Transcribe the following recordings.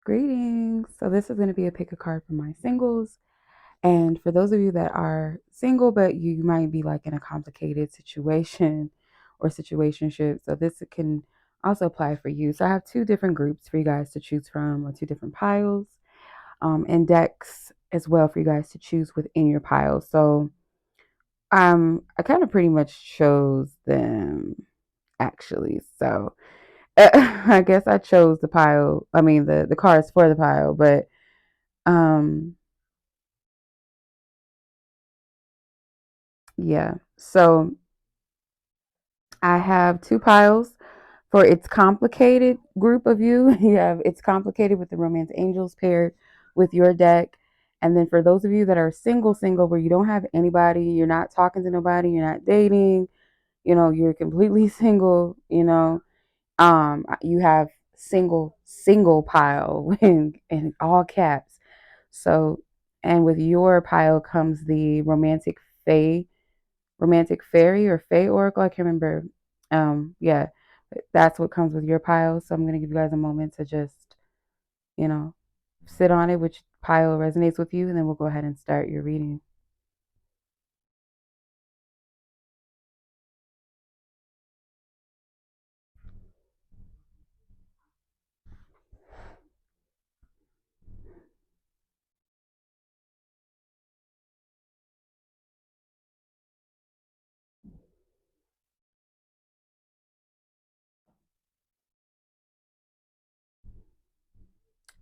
Greetings. So this is going to be a pick a card for my singles. And for those of you that are single, but you might be like in a complicated situation or situationship. So this can also apply for you. So I have two different groups for you guys to choose from, or two different piles, and decks as well for you guys to choose within your pile. So I kind of pretty much chose them actually. So I guess I chose the pile. I mean the cards for the pile, but um yeah. So I have two piles for It's Complicated group of you. You have It's Complicated with the Romance Angels paired with your deck. And then for those of you that are single, where you don't have anybody, you're not talking to nobody, you're not dating, you're completely single, you have single pile in all caps. So, and with your pile comes the romantic fairy or fey oracle. I can't remember. Yeah, that's what comes with your pile. So I'm gonna give you guys a moment to just, you know, sit on it, which pile resonates with you, and then we'll go ahead and start your reading.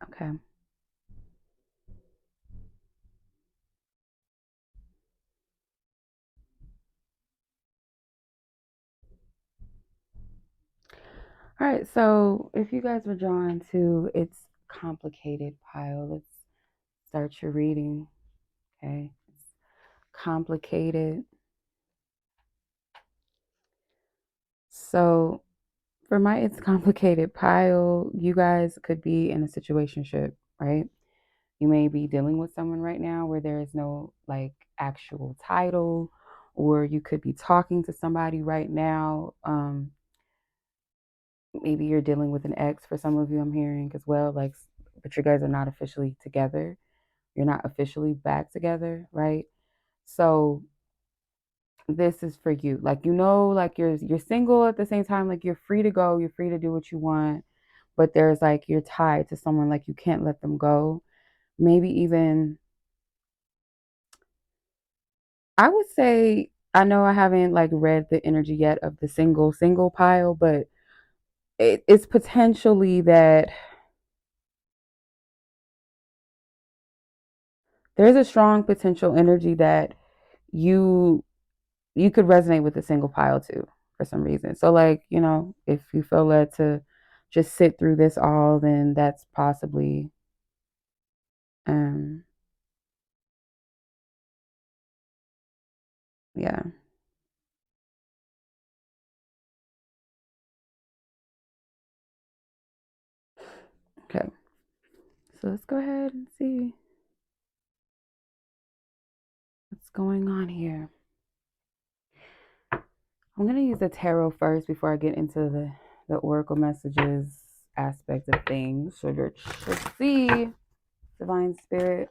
Okay. All right. So if you guys were drawn to It's Complicated pile, let's start your reading. Okay. It's complicated. So for my It's Complicated pile, you guys could be in a situationship, right? You may be dealing with someone right now where there is no like actual title, or you could be talking to somebody right now. Maybe you're dealing with an ex for some of you, I'm hearing as well, like, but you guys are not officially together. You're not officially back together, right? So this is for you. Like, like you're single at the same time, like you're free to go, you're free to do what you want, but there's like you're tied to someone, like you can't let them go. Maybe even I would say, I know I haven't like read the energy yet of the single pile, but it's potentially that there's a strong potential energy that you you could resonate with the single pile too for some reason. So like, if you feel led to just sit through this all, then that's possibly um yeah. Okay. So let's go ahead and see what's going on here. I'm going to use the tarot first before I get into the oracle messages aspect of things. So let's see, divine spirit,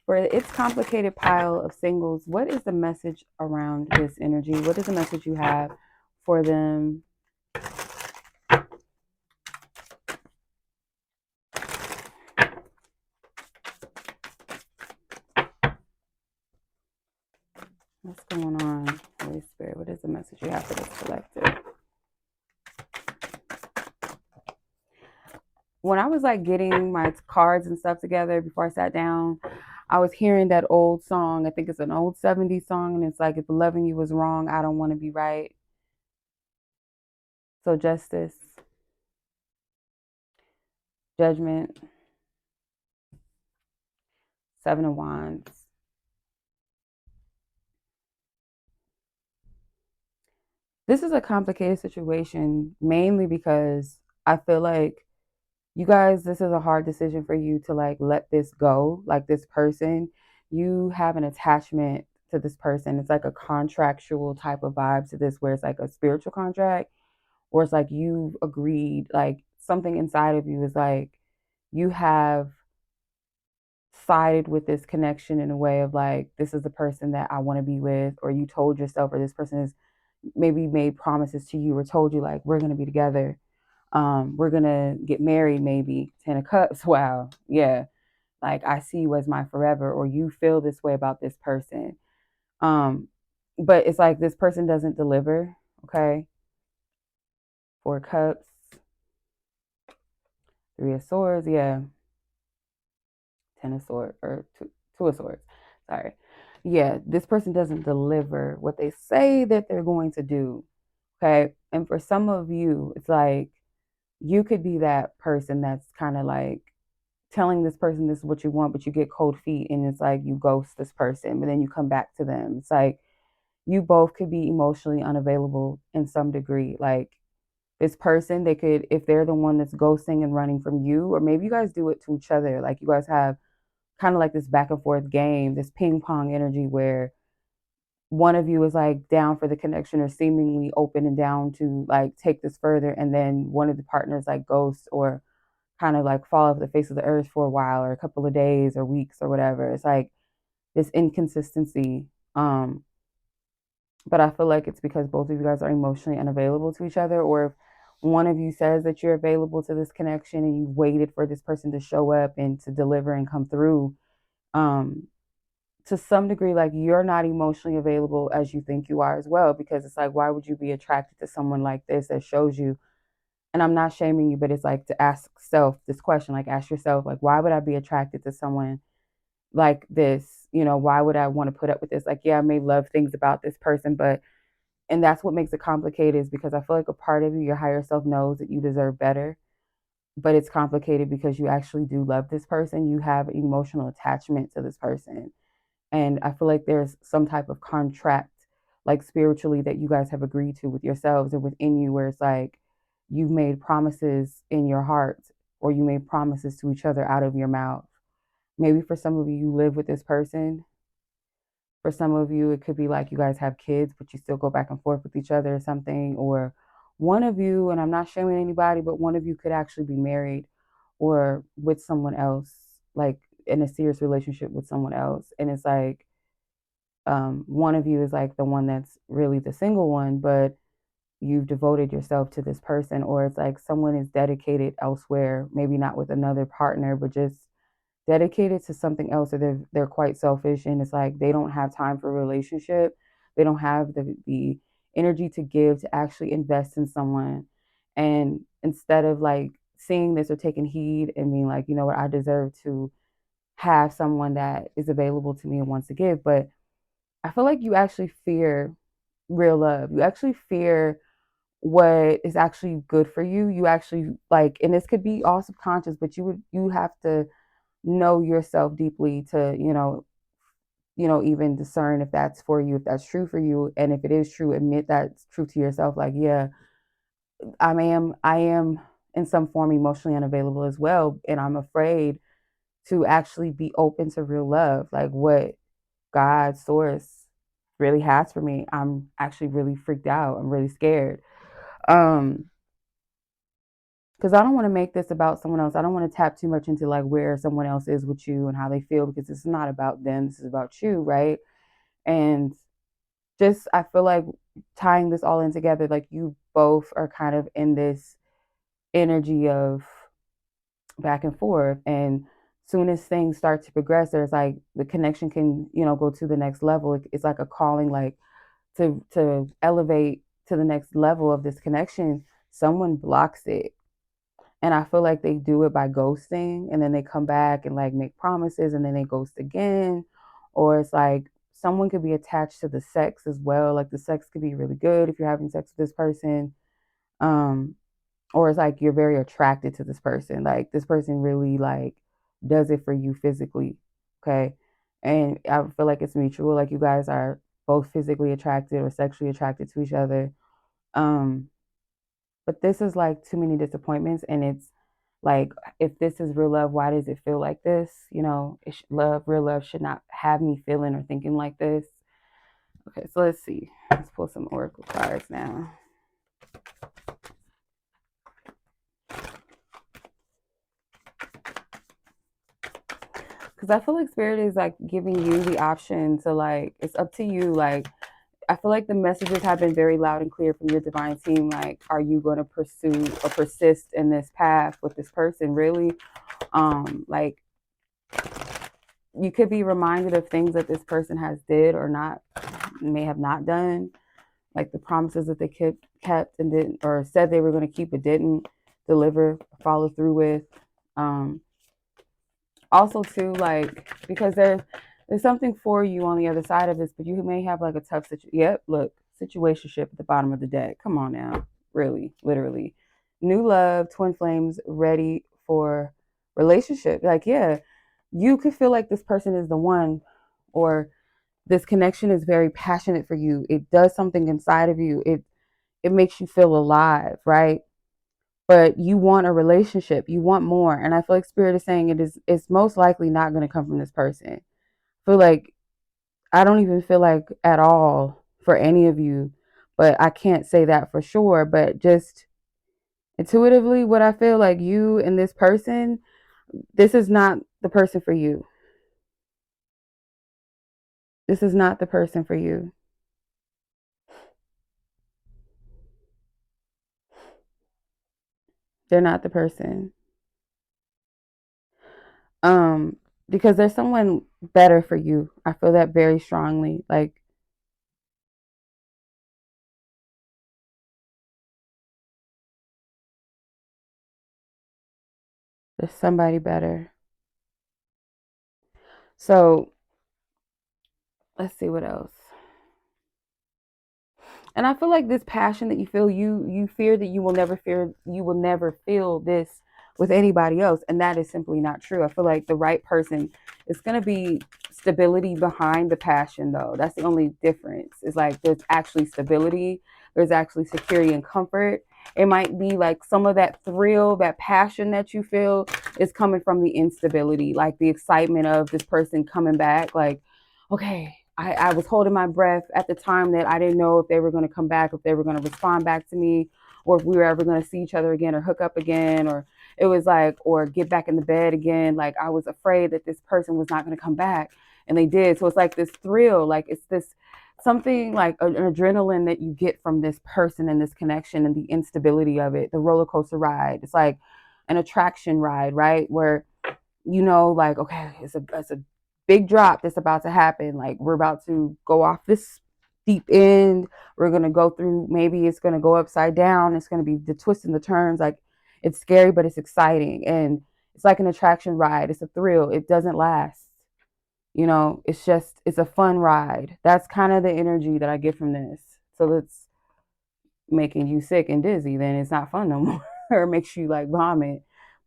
for It's Complicated pile of singles, what is the message around this energy? What is the message you have for them? What's going on, Holy Spirit? What is the message you have for this collective? When I was like getting my cards and stuff together before I sat down, I was hearing that old song. I think it's an old 70s song, and it's like, if loving you was wrong, I don't want to be right. So justice, judgment, Seven of Wands. This is a complicated situation, mainly because I feel like you guys, this is a hard decision for you to like let this go. Like, this person, you have an attachment to this person. It's like a contractual type of vibe to this, where it's like a spiritual contract, or it's like you've agreed, like something inside of you is like, you have sided with this connection in a way of like, this is the person that I want to be with, or you told yourself, or this person has maybe made promises to you or told you like, we're going to be together. We're going to get married, maybe 10 of cups. Wow. Yeah. Like, I see you as my forever, or you feel this way about this person. But it's like this person doesn't deliver. Okay. 4 cups, 3 of swords. Yeah. 10 of swords, or two of swords. Sorry. Yeah. This person doesn't deliver what they say that they're going to do. Okay. And for some of you, it's like, you could be that person that's kind of like telling this person this is what you want, but you get cold feet and it's like you ghost this person, but then you come back to them. It's like you both could be emotionally unavailable in some degree. Like, this person, they could, if they're the one that's ghosting and running from you, or maybe you guys do it to each other. Like, you guys have kind of like this back and forth game, this ping pong energy where one of you is like down for the connection or seemingly open and down to like take this further, and then one of the partners like ghosts or kind of like fall off the face of the earth for a while or a couple of days or weeks or whatever. It's like this inconsistency. But I feel like it's because both of you guys are emotionally unavailable to each other, or if one of you says that you're available to this connection and you've waited for this person to show up and to deliver and come through, um, to some degree, like, you're not emotionally available as you think you are as well, because it's like, why would you be attracted to someone like this that shows you? And I'm not shaming you, but it's like to ask self this question, like, ask yourself, like, why would I be attracted to someone like this? Why would I want to put up with this? Like, yeah, I may love things about this person, but, and that's what makes it complicated, is because I feel like a part of you, your higher self, knows that you deserve better, but it's complicated because you actually do love this person. You have emotional attachment to this person. And I feel like there's some type of contract, like spiritually, that you guys have agreed to with yourselves or within you, where it's like you've made promises in your heart, or you made promises to each other out of your mouth. Maybe for some of you, you live with this person. For some of you, it could be like you guys have kids, but you still go back and forth with each other or something. Or one of you, and I'm not shaming anybody, but one of you could actually be married or with someone else, like in a serious relationship with someone else. And it's like, one of you is like the one that's really the single one, but you've devoted yourself to this person, or it's like someone is dedicated elsewhere, maybe not with another partner, but just dedicated to something else, or they're quite selfish, and it's like they don't have time for a relationship. They don't have the energy to give, to actually invest in someone. And instead of like seeing this or taking heed and being like, you know what, I deserve to have someone that is available to me and wants to give. But I feel like you actually fear real love. You actually fear what is actually good for you. You actually like, and this could be all subconscious, but you have to know yourself deeply to, even discern if that's for you, if that's true for you. And if it is true, admit that's true to yourself. Like, yeah, I am in some form emotionally unavailable as well. And I'm afraid to actually be open to real love, like what God's source really has for me. I'm actually really freaked out. I'm really scared. Um, because I don't want to make this about someone else. I don't want to tap too much into like where someone else is with you and how they feel, because it's not about them. This is about you, right? And just, I feel like tying this all in together, like you both are kind of in this energy of back and forth. And soon as things start to progress, there's like the connection can, go to the next level. It's like a calling, like to elevate to the next level of this connection. Someone blocks it. And I feel like they do it by ghosting, and then they come back and like make promises and then they ghost again. Or it's like someone could be attached to the sex as well. Like the sex could be really good if you're having sex with this person. Um, or it's like you're very attracted to this person. Like this person really like does it for you physically. Okay. And I feel like it's mutual. Like you guys are both physically attracted or sexually attracted to each other. Um, but this is like too many disappointments, and it's like, if this is real love, why does it feel like this? Real love should not have me feeling or thinking like this. Okay, so let's see. Let's pull some oracle cards now. because I feel like spirit is like giving you the option to like, it's up to you. Like, I feel like the messages have been very loud and clear from your divine team. Like, are you going to pursue or persist in this path with this person? Really? Like, you could be reminded of things that this person has did or not, may have not done, like the promises that they kept and didn't, or said they were going to keep but didn't deliver, follow through with. Um, Also, too, like, because there's something for you on the other side of this, but you may have like a tough situation. Yep, look, situationship at the bottom of the deck. Come on now, really, literally, new love, twin flames, ready for relationship. Like, yeah, you could feel like this person is the one, or this connection is very passionate for you. It does something inside of you. It makes you feel alive, right? But you want a relationship, you want more. And I feel like spirit is saying it's most likely not going to come from this person. I feel like, I don't even feel like at all for any of you, but I can't say that for sure. But just intuitively, what I feel like, you and this person, this is not the person for you. This is not the person for you. They're not the person. Um, because there's someone better for you. I feel that very strongly. Like, there's somebody better. So let's see what else. And I feel like this passion that you feel, you fear that you will never feel this with anybody else, and that is simply not true. I feel like the right person is going to be stability behind the passion, though. That's the only difference. Is like there's actually stability, there's actually security and comfort. It might be like some of that thrill, that passion that you feel is coming from the instability, like the excitement of this person coming back. Like, okay, I was holding my breath at the time that I didn't know if they were going to come back, if they were going to respond back to me, or if we were ever going to see each other again or hook up again, or it was like, or get back in the bed again. Like, I was afraid that this person was not going to come back, and they did. So it's like this thrill, like it's this something like an adrenaline that you get from this person and this connection and the instability of it, the roller coaster ride. It's like an attraction ride, right? Where, like, okay, it's a big drop that's about to happen. Like, we're about to go off this deep end. We're going to go through, maybe it's going to go upside down. It's going to be the twists and the turns. Like, it's scary, but it's exciting. And it's like an attraction ride. It's a thrill. It doesn't last. It's a fun ride. That's kind of the energy that I get from this. So it's making you sick and dizzy, then it's not fun no more. Or it makes you like vomit.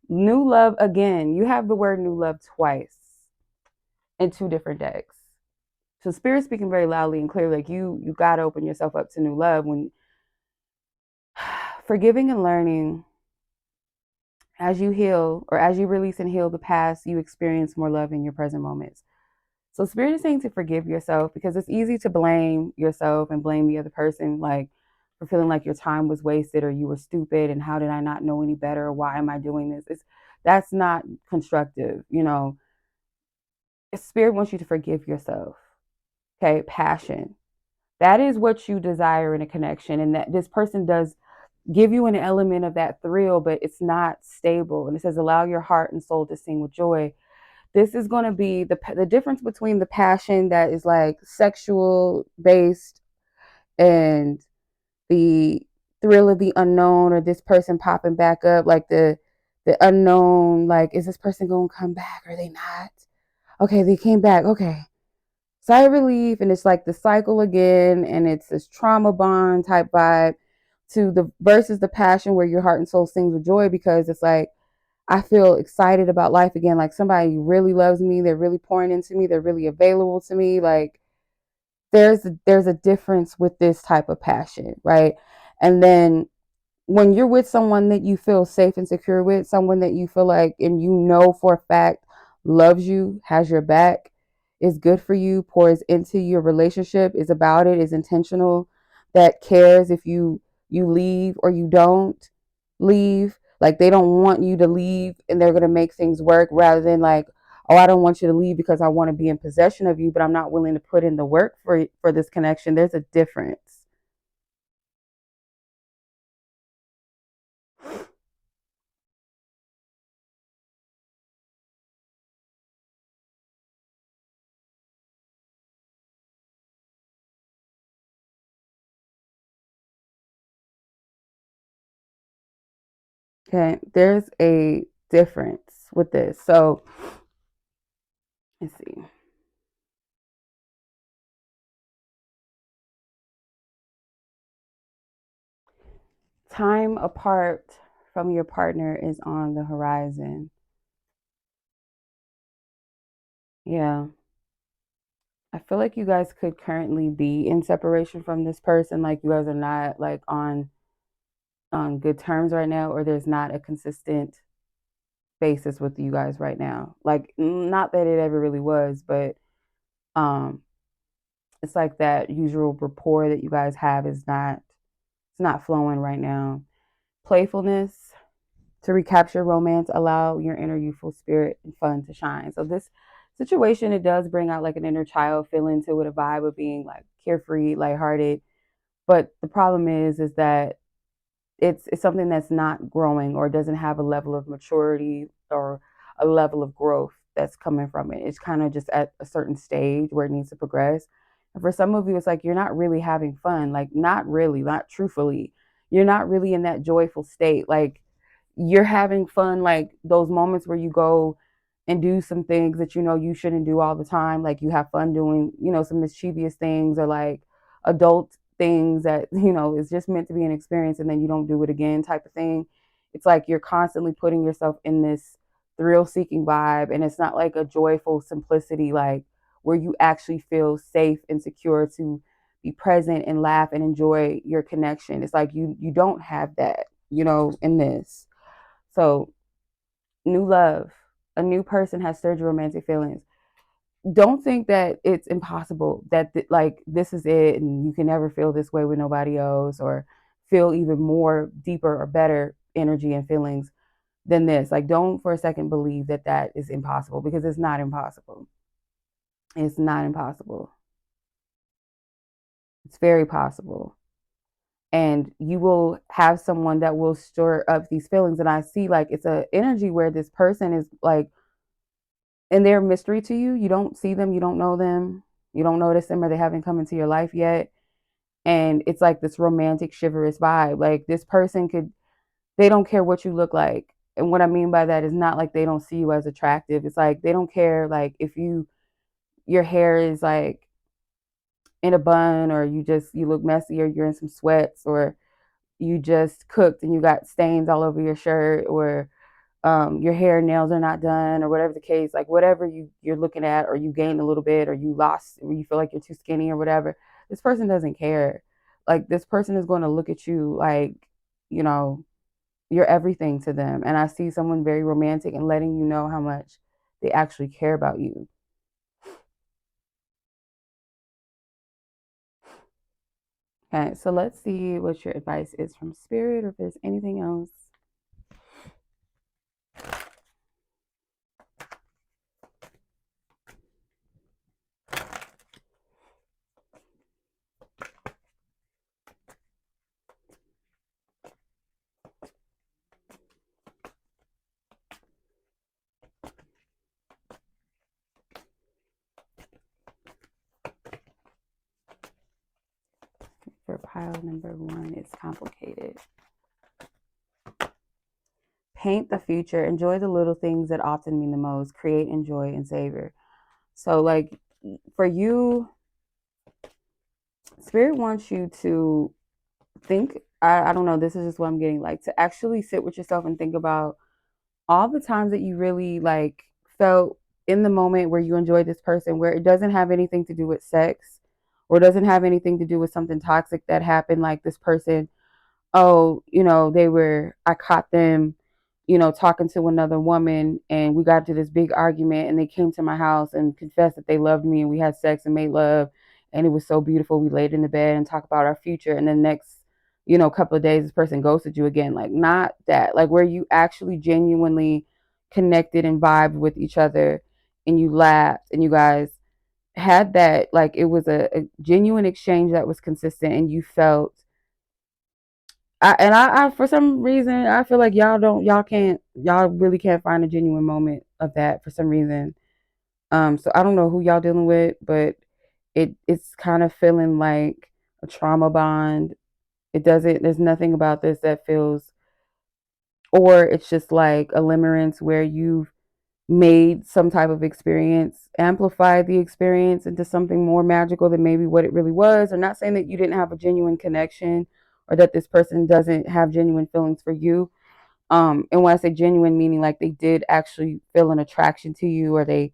New love, again, you have the word new love twice in two different decks. So spirit speaking very loudly and clearly, like you got to open yourself up to new love. When forgiving and learning, as you heal or as you release and heal the past, you experience more love in your present moments. So spirit is saying to forgive yourself, because it's easy to blame yourself and blame the other person, like for feeling like your time was wasted or you were stupid and how did I not know any better, or why am I doing this? That's not constructive. Spirit wants you to forgive yourself. Okay, passion. That is what you desire in a connection, and that this person does give you an element of that thrill, but it's not stable. And it says, allow your heart and soul to sing with joy. This is going to be the difference between the passion that is like sexual based and the thrill of the unknown, or this person popping back up, like the unknown, like, is this person going to come back? Are they not? Okay, they came back. Okay, sigh of relief. And it's like the cycle again, and it's this trauma bond type vibe to the versus the passion where your heart and soul sings with joy, because it's like, I feel excited about life again. Like, somebody really loves me. They're really pouring into me. They're really available to me. Like, there's a difference with this type of passion, right? And then when you're with someone that you feel safe and secure with, someone that you feel like, and for a fact, loves you, has your back, is good for you, pours into your relationship, is about it, is intentional, that cares if you leave or you don't leave. Like, they don't want you to leave, and they're going to make things work, rather than like, oh, I don't want you to leave because I want to be in possession of you, but I'm not willing to put in the work for this connection. There's a difference. Okay, there's a difference with this. So let's see. Time apart from your partner is on the horizon. Yeah. I feel like you guys could currently be in separation from this person. Like you guys are not like on good terms right now, or there's not a consistent basis with you guys right now. Like not that it ever really was, but um it's like that usual rapport that you guys have is not, it's not flowing right now. Playfulness to recapture romance, allow your inner youthful spirit and fun to shine. So this situation, it does bring out like an inner child feeling to it, a vibe of being like carefree, lighthearted. But the problem is that it's something that's not growing or doesn't have a level of maturity or a level of growth that's coming from it. It's kind of just at a certain stage where it needs to progress. And for some of you, it's like you're not really having fun, like not really, not truthfully. You're not really in that joyful state. Like you're having fun, like those moments where you go and do some things that you know you shouldn't do all the time. Like you have fun doing, some mischievous things or like adult things that, is just meant to be an experience and then you don't do it again type of thing. It's like you're constantly putting yourself in this thrill seeking vibe. And it's not like a joyful simplicity, like where you actually feel safe and secure to be present and laugh and enjoy your connection. It's like you don't have that, in this. So, new love, a new person has stirred your romantic feelings. Don't think that it's impossible that like this is it and you can never feel this way with nobody else or feel even more deeper or better energy and feelings than this. Like, don't for a second believe that that is impossible, because it's not impossible. It's not impossible. It's very possible. And you will have someone that will stir up these feelings. And I see like it's a energy where this person is like, and they're a mystery to you. You don't see them, you don't know them, you don't notice them, or they haven't come into your life yet. And it's like this romantic, chivalrous vibe. Like this person could, they don't care what you look like. And what I mean by that is not like they don't see you as attractive. It's like they don't care like if your hair is like in a bun, or you look messy, or you're in some sweats, or you just cooked and you got stains all over your shirt, or your hair and nails are not done, or whatever the case, like whatever you're looking at, or you gained a little bit, or you lost, or you feel like you're too skinny or whatever, this person doesn't care. Like this person is going to look at you like, you know, you're everything to them. And I see someone very romantic and letting you know how much they actually care about you. Okay, so let's see what your advice is from spirit, or if there's anything else. For pile number 1, it's complicated. Paint the future. Enjoy the little things that often mean the most. Create, enjoy, and savor. So, like, for you, Spirit wants you to think. I don't know. This is just what I'm getting. Like, to actually sit with yourself and think about all the times that you really like felt in the moment where you enjoyed this person, where it doesn't have anything to do with sex, or doesn't have anything to do with something toxic that happened. Like this person, oh, I caught them, talking to another woman, and we got to this big argument, and they came to my house and confessed that they loved me, and we had sex and made love, and it was so beautiful. We laid in the bed and talked about our future. And then next, couple of days, this person ghosted you again. Like, not that, like where you actually genuinely connected and vibed with each other and you laughed and you guys had that, like it was a genuine exchange that was consistent, and you felt I for some reason I feel like y'all really can't find a genuine moment of that for some reason. So I don't know who y'all dealing with, but it's kind of feeling like a trauma bond. It doesn't, there's nothing about this that feels, or it's just like a limerence where you've made some type of experience, amplified the experience into something more magical than maybe what it really was. I'm not saying that you didn't have a genuine connection or that this person doesn't have genuine feelings for you. And when I say genuine, meaning like they did actually feel an attraction to you, or they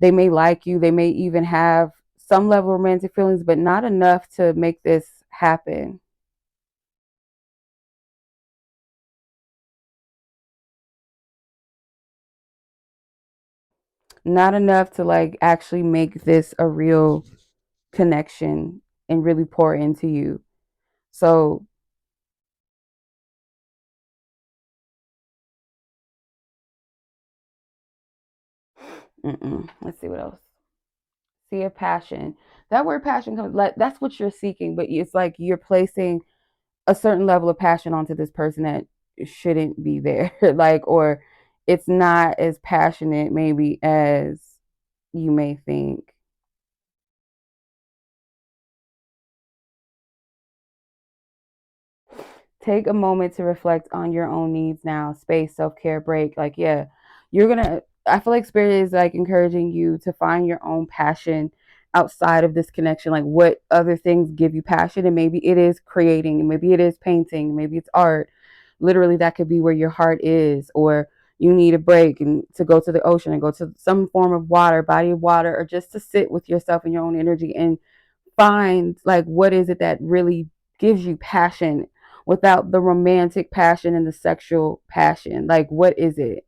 may like you, they may even have some level of romantic feelings, but not enough to make this happen. Not enough to like actually make this a real connection and really pour into you. So, let's see what else. See a passion. That word passion comes like that's what you're seeking, but it's like you're placing a certain level of passion onto this person that shouldn't be there. Like, or it's not as passionate maybe as you may think. Take a moment to reflect on your own needs now. Space, self-care, break. Like, yeah, you're gonna, I feel like spirit is like encouraging you to find your own passion outside of this connection. Like, what other things give you passion? And maybe it is creating, maybe it is painting, maybe it's art. Literally, that could be where your heart is. Or you need a break and to go to the ocean and go to some form of water, body of water, or just to sit with yourself and your own energy and find like what is it that really gives you passion without the romantic passion and the sexual passion. Like, what is it?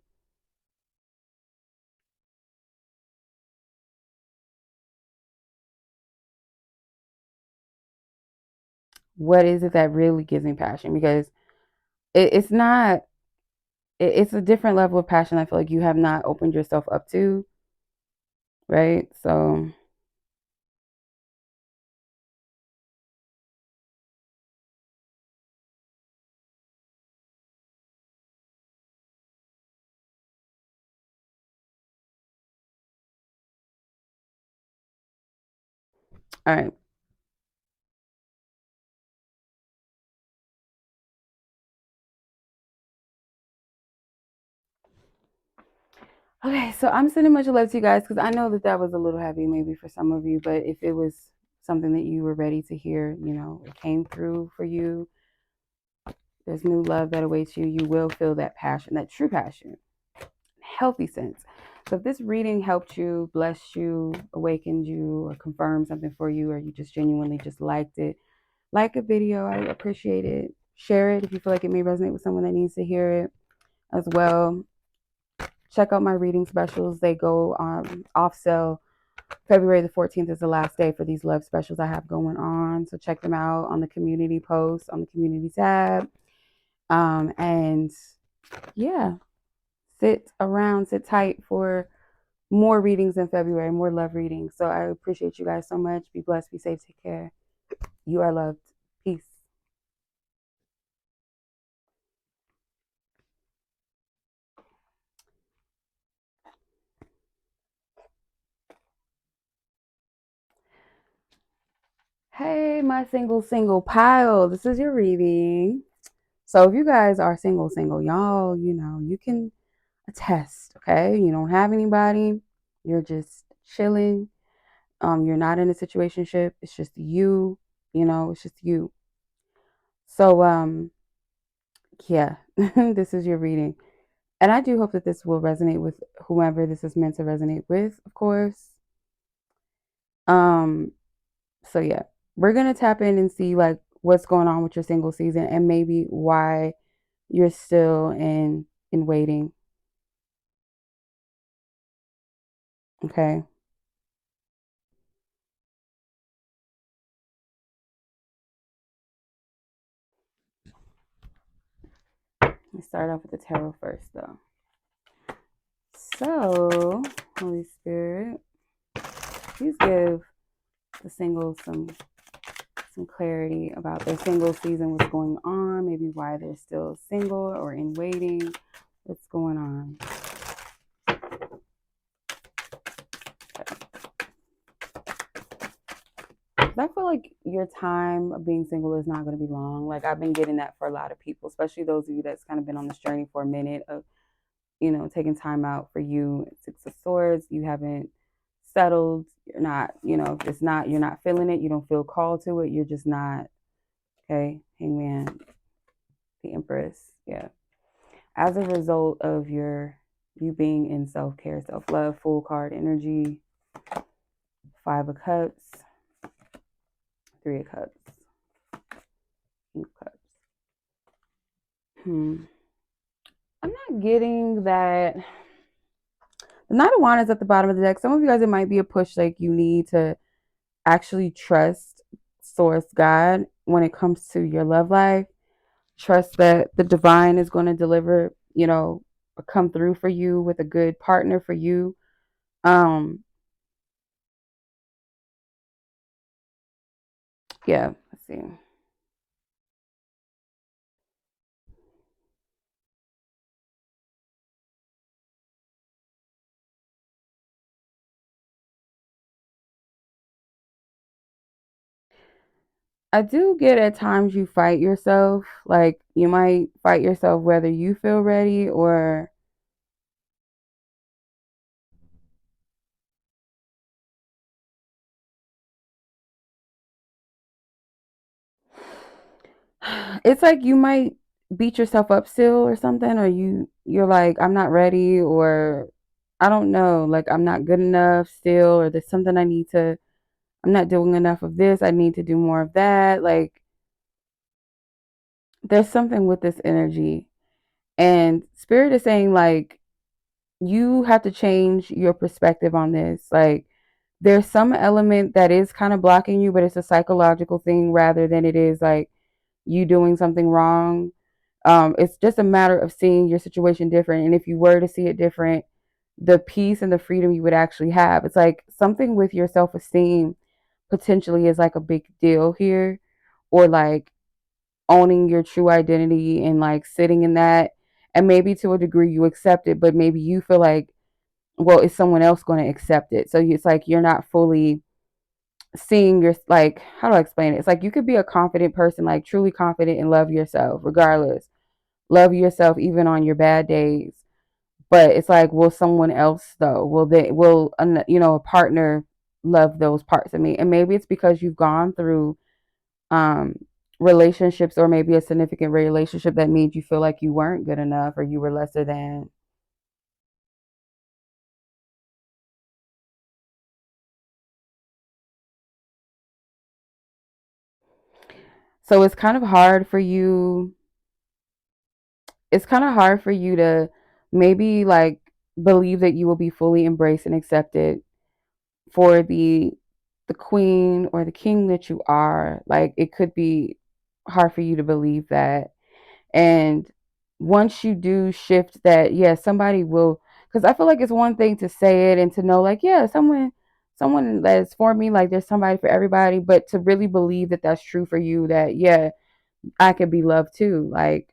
What is it that really gives me passion? Because it's not, it's a different level of passion I feel like you have not opened yourself up to, right? So, all right. Okay, so I'm sending much love to you guys because I know that that was a little heavy maybe for some of you, but if it was something that you were ready to hear, you know, it came through for you. There's new love that awaits you. You will feel that passion, that true passion, healthy sense. So if this reading helped you, blessed you, awakened you, or confirmed something for you, or you just genuinely just liked it, like a video. I appreciate it. Share it if you feel like it may resonate with someone that needs to hear it as well. Check out my reading specials. They go off sale. February the 14th is the last day for these love specials I have going on. So check them out on the community post, on the community tab. And yeah, sit around, sit tight for more readings in February, more love readings. So I appreciate you guys so much. Be blessed, be safe, take care. You are loved. Peace. Hey, my single pile. This is your reading. So if you guys are single, y'all, you know, you can attest, okay? You don't have anybody. You're just chilling. You're not in a situationship. It's just you, you know, it's just you. So yeah, this is your reading. And I do hope that this will resonate with whomever this is meant to resonate with, of course. Um, so yeah, we're gonna tap in and see like what's going on with your single season and maybe why you're still in waiting. Okay. Let's start off with the tarot first though. So Holy Spirit, please give the singles some clarity about their single season, what's going on, maybe why they're still single or in waiting, what's going on. I feel like your time of being single is not going to be long. Like I've been getting that for a lot of people, especially those of you that's kind of been on this journey for a minute of, taking time out for you. Six of Swords, you haven't settled. You're not, it's not, you're not feeling it. You don't feel called to it. You're just not. Okay. Hangman, the Empress. Yeah. As a result of you being in self-care, self-love, full card energy, 5 of Cups, 3 of Cups, King of Cups. I'm not getting that. The Knight of Wands is at the bottom of the deck. Some of you guys, it might be a push, like you need to actually trust Source God when it comes to your love life. Trust that the divine is going to deliver, come through for you with a good partner for you. Yeah, let's see. I do get at times you fight yourself. Like you might fight yourself whether you feel ready or it's like you might beat yourself up still or something, or you're like, I'm not ready, or I don't know, like I'm not good enough still, or there's something I'm not doing enough of this, I need to do more of that. Like there's something with this energy. And Spirit is saying like you have to change your perspective on this. Like there's some element that is kind of blocking you, but it's a psychological thing rather than it is like you doing something wrong. It's just a matter of seeing your situation different. And if you were to see it different, the peace and the freedom you would actually have. It's like something with your self-esteem potentially is like a big deal here, or like owning your true identity and like sitting in that. And maybe to a degree you accept it, but maybe you feel like, well, is someone else going to accept it? So it's like you're not fully seeing your, like, how do I explain it? It's like you could be a confident person, like truly confident, and love yourself regardless. Love yourself even on your bad days. But it's like, will someone else though? A partner love those parts of me? And maybe it's because you've gone through um relationships, or maybe a significant relationship that made you feel like you weren't good enough or you were lesser than. So it's kind of hard for you to maybe like believe that you will be fully embraced and accepted for the queen or the king that you are. Like it could be hard for you to believe that. And once you do shift that, yeah, somebody will, because I feel like it's one thing to say it and to know like, yeah, someone that's for me, like there's somebody for everybody, but to really believe that that's true for you, that yeah, I could be loved too. Like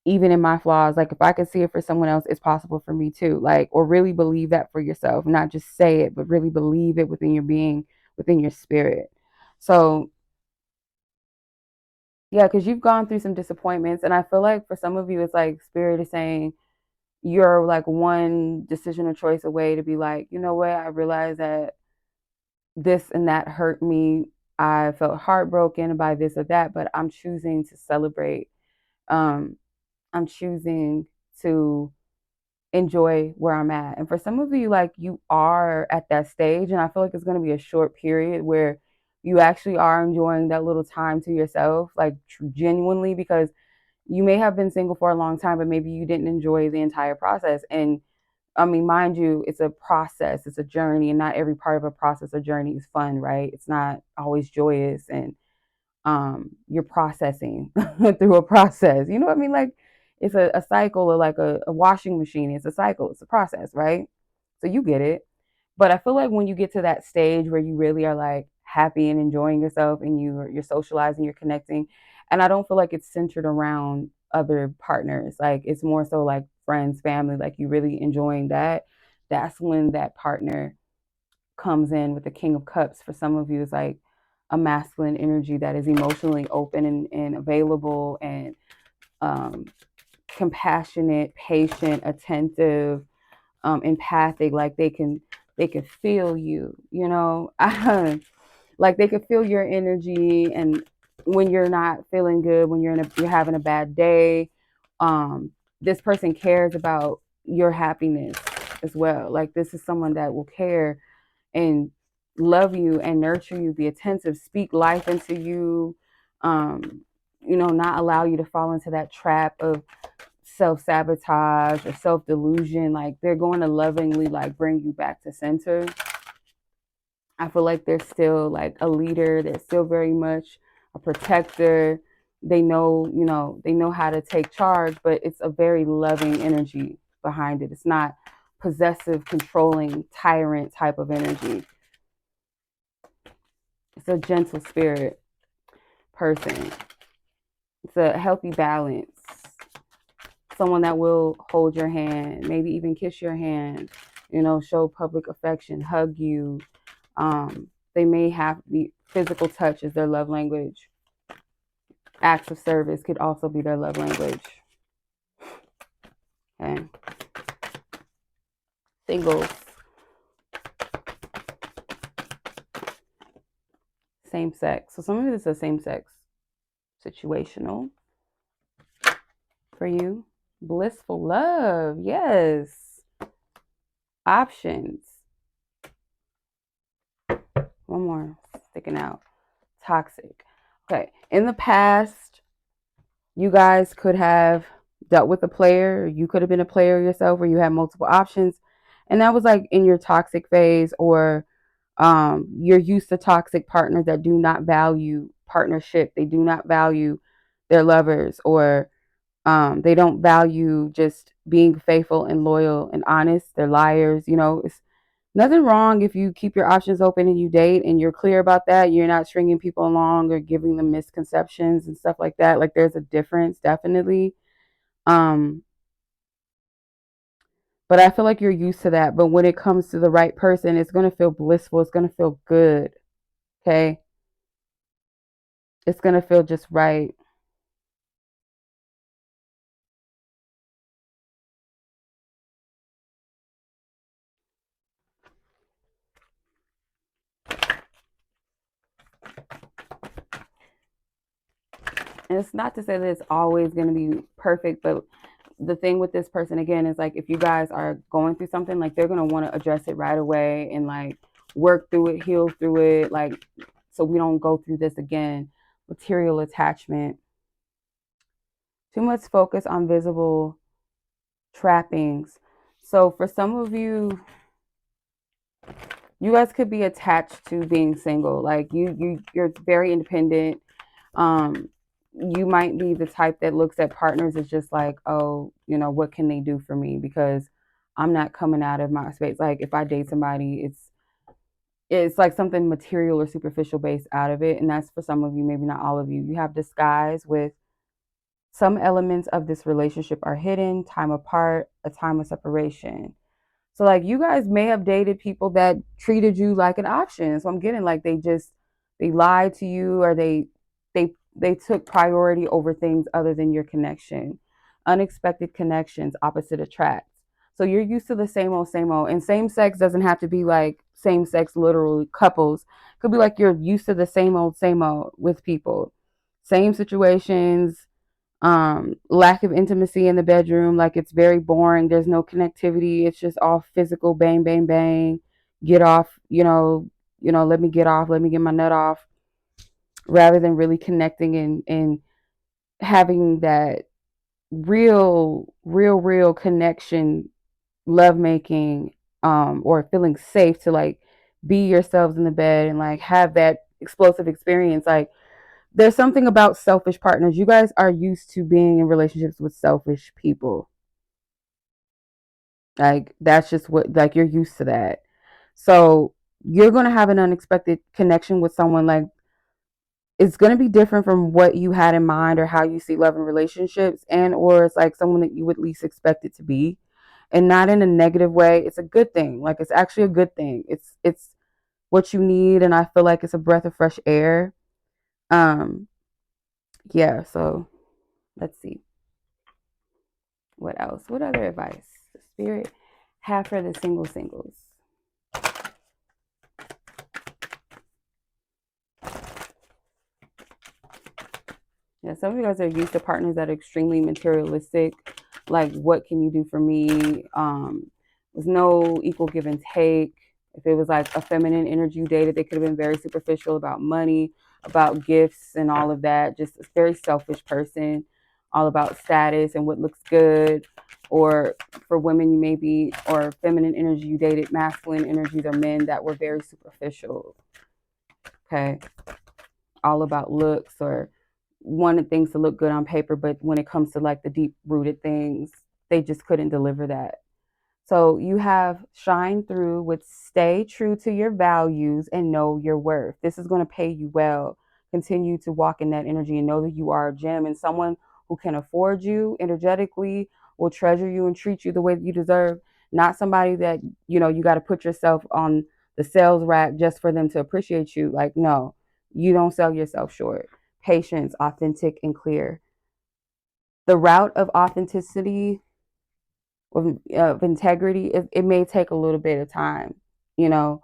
even in my flaws, like if I can see it for someone else, it's possible for me too. Like, or really believe that for yourself, not just say it, but really believe it within your being, within your spirit. So yeah, because you've gone through some disappointments, and I feel like for some of you it's like spirit is saying you're like one decision or choice away to be like, you know what, I realize that this and that hurt me, I felt heartbroken by this or that, but I'm choosing to celebrate. um I'm choosing to enjoy where I'm at. And for some of you, like you are at that stage, and I feel like it's going to be a short period where you actually are enjoying that little time to yourself, like genuinely, because you may have been single for a long time, but maybe you didn't enjoy the entire process. And I mean, mind you, it's a process, it's a journey, and not every part of a process or journey is fun, right? It's not always joyous, and you're processing through a process. You know what I mean? Like it's a cycle, or like a washing machine. It's a cycle, it's a process, right? So you get it. But I feel like when you get to that stage where you really are like happy and enjoying yourself and you're socializing, you're connecting, and I don't feel like it's centered around other partners. Like it's more so like friends, family, like you really enjoying that. That's when that partner comes in with the King of Cups. For some of you, it's like a masculine energy that is emotionally open and available and um, compassionate, patient, attentive, empathic. Like they can feel you, you know. Like they can feel your energy, and when you're not feeling good, when you're having a bad day, um, this person cares about your happiness as well. Like this is someone that will care and love you and nurture you, be attentive, speak life into you, um, not allow you to fall into that trap of self-sabotage or self-delusion. Like they're going to lovingly like bring you back to center. I feel like they're still like a leader. They're still very much a protector. They know how to take charge, but it's a very loving energy behind it. It's not possessive, controlling, tyrant type of energy. It's a gentle spirit person. It's a healthy balance. Someone that will hold your hand, maybe even kiss your hand, show public affection, hug you. They may have the physical touch as their love language. Acts of service could also be their love language. Okay. Singles. Same sex. So some of this is a same sex situational for you. Blissful love. Yes. Options. One more sticking out. Toxic. Okay. In the past, you guys could have dealt with a player. You could have been a player yourself where you had multiple options. And that was like in your toxic phase, or you're used to toxic partners that do not value partnership. They do not value their lovers, or they don't value just being faithful and loyal and honest. They're liars. It's nothing wrong if you keep your options open and you date and you're clear about that. You're not stringing people along or giving them misconceptions and stuff like that. Like there's a difference, definitely. Um, but I feel like you're used to that. But when it comes to the right person, it's going to feel blissful. It's going to feel good. Okay. It's going to feel just right. And it's not to say that it's always going to be perfect, but the thing with this person again is like if you guys are going through something, like they're going to want to address it right away and like work through it, heal through it, like so we don't go through this again. Material attachment. Too much focus on visible trappings. So for some of you, you guys could be attached to being single. Like you're very independent. Um, you might be the type that looks at partners as just like, oh, what can they do for me? Because I'm not coming out of my space. Like if I date somebody, it's like something material or superficial based out of it. And that's for some of you, maybe not all of you. You have disguise with some elements of this relationship are hidden, time apart, a time of separation. So like you guys may have dated people that treated you like an option. So I'm getting like they lied to you, or they took priority over things other than your connection. Unexpected connections, opposite attracts. So you're used to the same old, same old. And same sex doesn't have to be like same sex literal couples. It could be like you're used to the same old with people. Same situations, lack of intimacy in the bedroom. Like it's very boring. There's no connectivity. It's just all physical, bang bang bang, get off, let me get off, let me get my nut off, rather than really connecting and having that real connection, love making, or feeling safe to like be yourselves in the bed and like have that explosive experience. Like there's something about selfish partners. You guys are used to being in relationships with selfish people. Like that's just what, like, you're used to that. So you're going to have an unexpected connection with someone. Like, it's going to be different from what you had in mind or how you see love and relationships, and or it's like someone that you would least expect it to be, and not in a negative way. It's a good thing. Like, it's actually a good thing. It's what you need, and I feel like it's a breath of fresh air. um yeah, so let's see what else, what other advice the spirit have for the singles. Yeah, some of you guys are used to partners that are extremely materialistic. Like, what can you do for me? There's no equal give and take. If it was like a feminine energy you dated, they could have been very superficial about money, about gifts, and all of that. Just a very selfish person, all about status and what looks good. Or for women, you may be, or feminine energy you dated, masculine energies are men that were very superficial. Okay, all about looks, or wanted things to look good on paper, but when it comes to like the deep rooted things, they just couldn't deliver that. So you have shine through with stay true to your values and know your worth. This is going to pay you well. Continue to walk in that energy and know that you are a gem, and someone who can afford you energetically, will treasure you and treat you the way that you deserve. Not somebody that, you got to put yourself on the sales rack just for them to appreciate you. Like, no, you don't sell yourself short. Patience, authentic, and clear. The route of authenticity, of integrity, it may take a little bit of time, you know,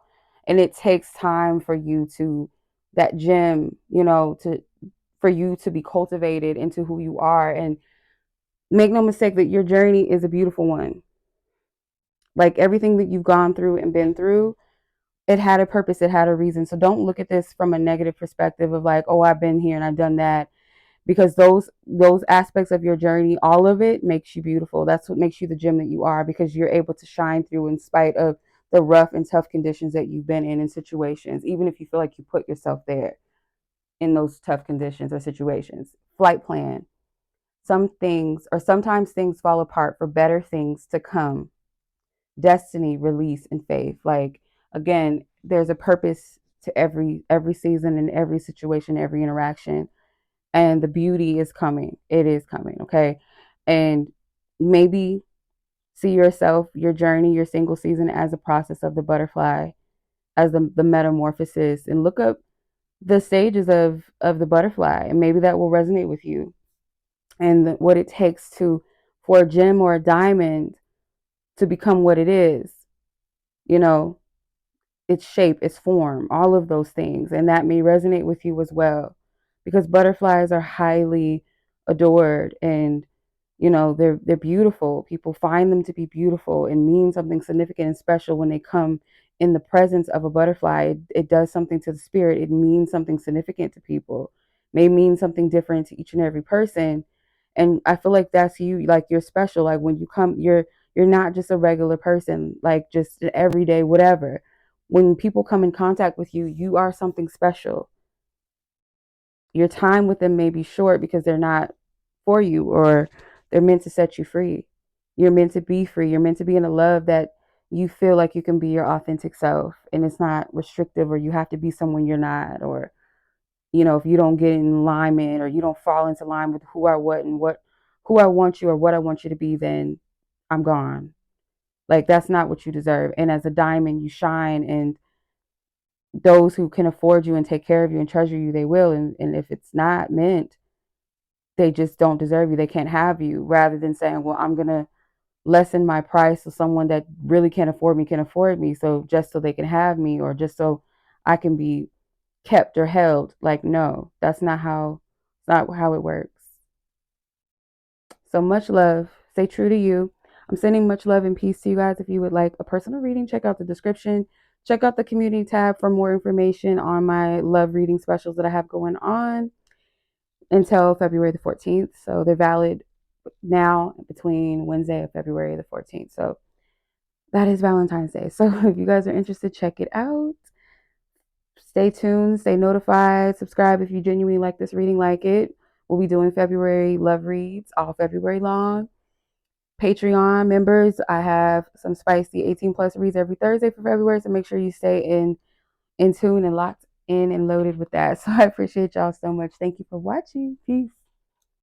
and it takes time for you to, that gem, for you to be cultivated into who you are. And make no mistake that your journey is a beautiful one. Like, everything that you've gone through and been through, it had a purpose, it had a reason. So don't look at this from a negative perspective of like, oh, I've been here and I've done that, because those aspects of your journey, all of it makes you beautiful. That's what makes you the gem that you are, because you're able to shine through in spite of the rough and tough conditions that you've been in situations, even if you feel like you put yourself there in those tough conditions or situations. Flight plan. Some things, or sometimes things, fall apart for better things to come. Destiny, release, and faith. Like, again, there's a purpose to every season and every situation, every interaction, and the beauty is coming. It is coming, okay? And maybe see yourself, your journey, your single season, as a process of the butterfly, as the metamorphosis, and look up the stages of the butterfly, and maybe that will resonate with you, and what it takes to, for a gem or a diamond to become what it is, you know, its shape, its form, all of those things. And that may resonate with you as well, because butterflies are highly adored, and they're beautiful. People find them to be beautiful and mean something significant and special when they come in the presence of a butterfly. It does something to the spirit. It means something significant to people. May mean something different to each and every person. And I feel like that's you. Like, you're special. Like, when you come, you're not just a regular person, like just an everyday whatever. When people come in contact with you, you are something special. Your time with them may be short because they're not for you, or they're meant to set you free. You're meant to be free. You're meant to be in a love that you feel like you can be your authentic self, and it's not restrictive, or you have to be someone you're not, or if you don't get in alignment, or you don't fall into line with who I what and what who I want you or what I want you to be, then I'm gone. Like, that's not what you deserve. And as a diamond, you shine, and those who can afford you and take care of you and treasure you, they will. And if it's not meant, they just don't deserve you. They can't have you. Rather than saying, well, I'm going to lessen my price so someone that really can't afford me can afford me. So just so they can have me, or just so I can be kept or held. Like, no, it's not how it works. So much love. Stay true to you. I'm sending much love and peace to you guys. If you would like a personal reading, check out the description. Check out the community tab for more information on my love reading specials that I have going on until February the 14th. So they're valid now between Wednesday and February the 14th. So that is Valentine's Day. So if you guys are interested, check it out. Stay tuned, stay notified, subscribe if you genuinely like this reading, like it. We'll be doing February love reads all February long. Patreon members, I have some spicy 18+ reads every Thursday for February. So make sure you stay in tune and locked in and loaded with that. So I appreciate y'all so much. Thank you for watching. Peace.